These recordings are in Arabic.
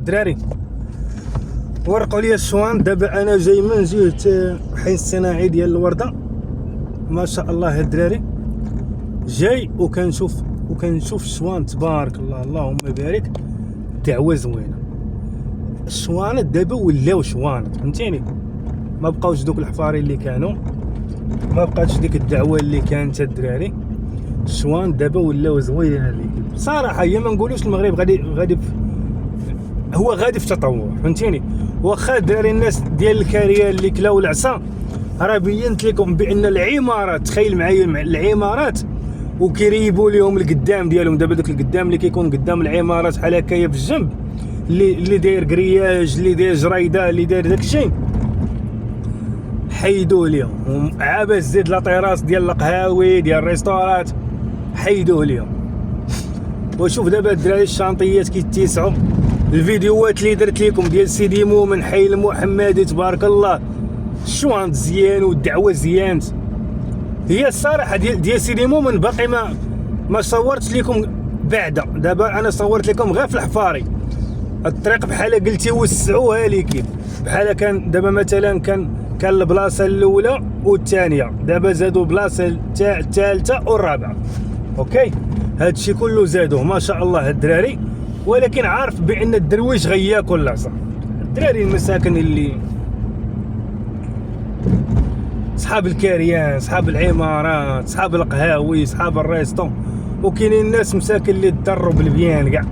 دراري ورقوا لي الشوان. دابا انا جاي من جهه حي الصناعي ديال الورده، ما شاء الله الدراري، جاي وكنشوف الشوان تبارك الله اللهم بارك، دعوه زوينه. الشوانات دابا ولاو شوانات، فهمتيني، ما بقاوش دوك الحفاري اللي كانوا، ما بقاتش ديك الدعوه اللي كانت الدراري. الشوان دابا ولاو زوينه اللي صراحه. هي ما نقولوش المغرب غادي هو غادي في تطور، فهمتيني. واخا الدراري الناس ديال الكاريه اللي كلاو العصا، راه بينت لكم بان العمارات، تخيل معايا العمارات وكيريبوا لهم القدام ديالهم. دابا داك القدام اللي كيكون قدام العمارات بحال هكايا في الجنب، اللي داير كرياج، اللي داير جريده، اللي داير داكشي، حيدوه لهم. عاباس زيد لا طيراس ديال القهاوي ديال الريستورات، حيدوه لهم. وشوف دابا الدراري الشانطيات كيتسعوا. الفيديوهات اللي درت لكم ديال سيدي مومن حي المحمدي تبارك الله، الشوانت زيان والدعوه زيانت. هي الصراحه ديال سيدي مومن باقي ما صورتش لكم بعدا. دابا انا صورت لكم غير في الحفاري. الطريق بحال قلتي وسعوها ليكي، بحال كان دابا مثلا كان البلاصه الاولى والثانيه، دابا زادوا بلاصه الثالثه والرابعه. اوكي، هادشي كله زادوه ما شاء الله الدراري. ولكن عارف بان الدرويش غياكل العصا. الدراري المساكن اللي صحاب الكاريان، صحاب العمارات، صحاب القهاوي، صحاب الريستون، وكاينين الناس مساكن اللي تضروا بالبيان كاع،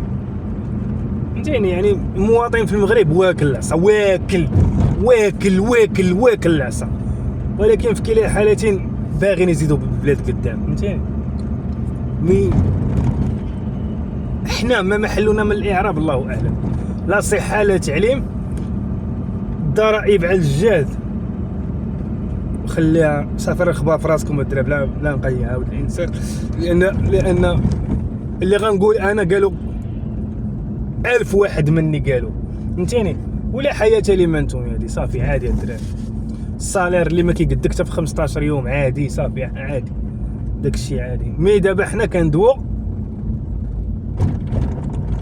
فهمتيني. يعني المواطن في المغرب واكل العصا، واكل العصا. ولكن في كلا الحالتين باغيين يزيدوا بالبلاد قدام، فهمتيني. احنا ما محلنا من الاعراب الله اعلم، لا صحه لا تعليم، الضرائب على الجهاد. خليها صافي رخبه في راسكم الدراب، لا نقي عاود الانسان، لان اللي غنقول انا قالوا 1000 واحد مني قالوا، فهمتيني. ولا حياه لمن هذه صافي عادي الدراري. الصالير اللي ما كيقدك حتى في 15 يوم عادي، صافي عادي، داكشي عادي. مي دابا حنا كندوو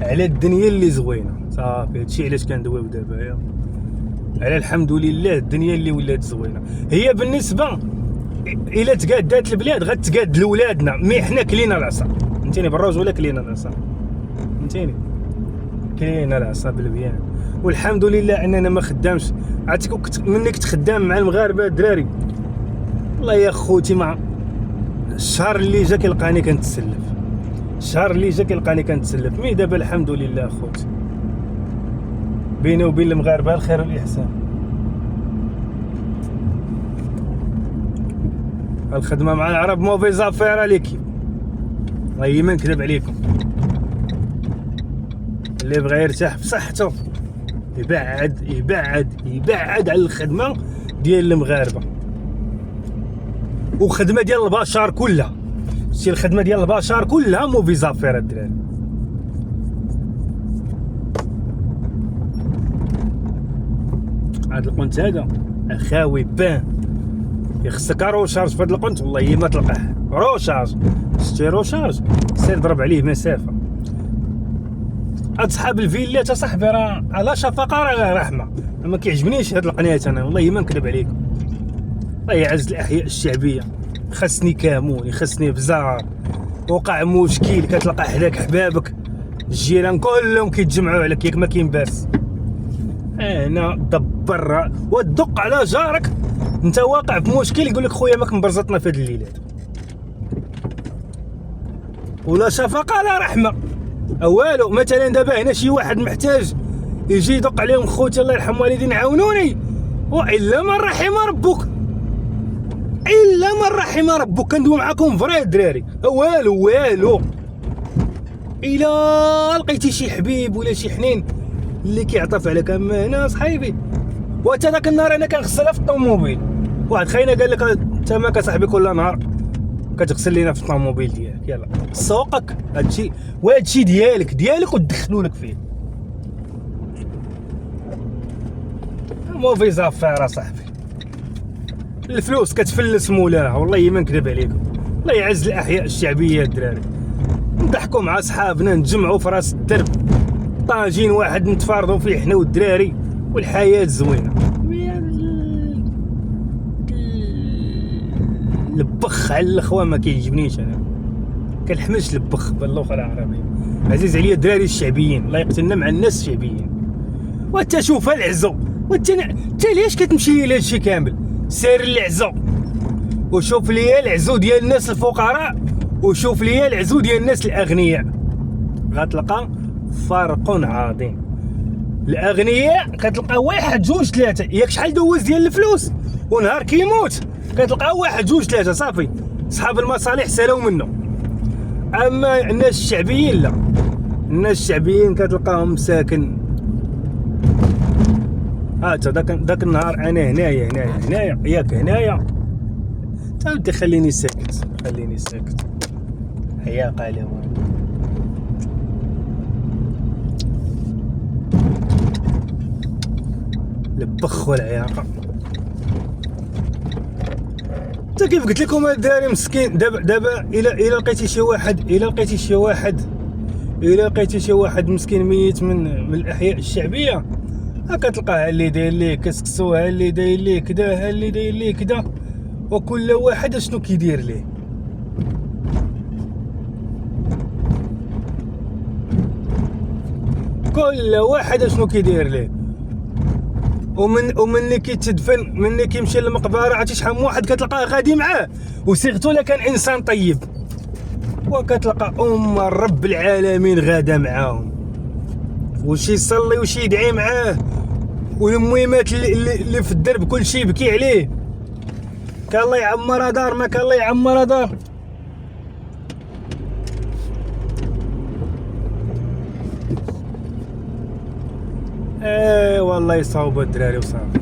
على الدنيا اللي زوينه، صافي هادشي علاش كندويو دابا على الحمد لله الدنيا اللي ولات زوينه. هي بالنسبه الى تقادات البلاد غتقاد لولادنا، مي حنا كلينا العصا، فهمتيني، بالرجوله كلينا العصا، فهمتيني، كلينا العصا بالبيان. والحمد لله اننا ما خدامش. عرفتي مني كنت خدام مع المغاربه الدراري، والله يا خوتي مع الشهر اللي جا كيلقاني كنتسلف، مي دابا الحمد لله خوتي، بيني وبين المغاربه الخير والاحسان. الخدمه مع العرب موفي زافير عليكي، والله ما نكذب عليكم. اللي بغى يرتاح في صحته يبعد على الخدمه ديال المغاربه وخدمه ديال البشر كلها. شتي الخدمه ديال البشر كلها موفي زافير الدراري. هاد القنت هذا اخاوي بان يخصك روشارج في هاد القنت، والله ما تلقاه روشارج. شتي روشارج سير ضرب عليه مسافه. اصحاب الفيلات اصاحبي راه على شفقه راه رحمه، ما كيعجبنيش هاد القنيات انا، والله ما نكذب عليكم. الله يعز الاحياء الشعبيه. خصني كامون، خصني بزار، وقع مشكل كتلقى حداك حبابك الجيران كلهم كيتجمعوا عليك ياك ما كاين باس. انا دبر ودق على جارك، انت واقع في مشكل يقول لك خويا ماك مبرزطنا في هاد الليلات. ولا شفقه لا رحمه والو. مثلا دابا هنا شي واحد محتاج يجي يدق عليهم، خوتي الله يرحم والدين عاونوني، والا من رحم ربك كندوي معاكم فري الدراري. والو الا لقيتي شي حبيب ولا شي حنين اللي كيعطف عليك، اما هنا صحيبي. وحتى داك النهار انا كنغسلها في الطوموبيل، واحد خاينا قال لك انت ماك اصاحبي كل نهار كتغسل لينا في الطوموبيل ديالك، يلا سوقك هادشي ديالك ودخلوا لك فيه. موفي زافير صاحبي، الفلوس كتفلس مولاها، والله ما نكذب عليكم. الله يعز الاحياء الشعبيه الدراري، نضحكوا مع صحابنا، نتجمعوا في راس الدرب، طاجين واحد نتفارضوا فيه حنا والدراري والحياه زوينه. البخ على الاخوه ما كيعجبنيش، انا كنحملش البخ باللغه العربيه. عزيز عليا الدراري الشعبيين، الله يقتلنا مع الناس الشعبيين. وانت شوف العزو، وانت ليش كتمشي لهذا الشيء كامل؟ سير العزو وشوف ليا العزو ديال الناس الفقراء وشوف ليا العزو ديال الناس الاغنياء، غتلقى فرق عظيم. الاغنياء كتلقى واحد جوج ثلاثه، ياك شحال دوز ديال الفلوس ونهار كيموت كتلقى واحد جوج ثلاثه صافي، صحاب المصالح سالوا منه. اما الناس الشعبيين لا، الناس الشعبيين كتلقاهم ساكن داك النهار انا هنايا ياك هنايا. تا خليني ساكت حياق على والو. البخ والعياقه. حتى كيف قلت لكم الدراري مسكين. دابا الا لقيتي شي واحد مسكين ميت من الاحياء الشعبيه، كتلقاه اللي داير ليه كسكسو، ها اللي داير ليه كدا، ها اللي داير ليه كدا، وكل واحد شنو كيدير ليه. كل واحد شنو كيدير ليه. ومني كيتدفن، مني كيمشي للمقبره، عرفتي شحال من واحد كتلقاه غادي معاه وصيغته لا كان انسان طيب، وكتلقى رب العالمين غادا معاهم، وشي يصلي وشي يدعي معاه، والمهمات اللي في الدرب كل شيء يبكي عليه. كان الله يعمرها دار، ما كان الله يعمرها دار. والله يصاوب الدراري وصافي.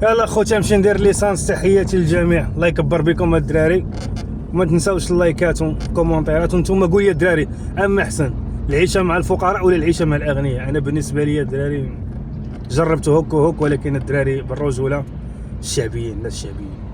يلا خوتي نمشي ندير ليسانس. تحياتي للجميع، الله يكبر بكم الدراري. وما تنساوش اللايكات والكومونتيرات. وانتم قولوا لي الدراري اما احسن العيشه مع الفقراء ولا العيشه مع الاغنياء؟ انا بالنسبه لي الدراري جربت هوك وهوك، ولكن الدراري بالرجوله الشعبيين، الناس الشعبيين.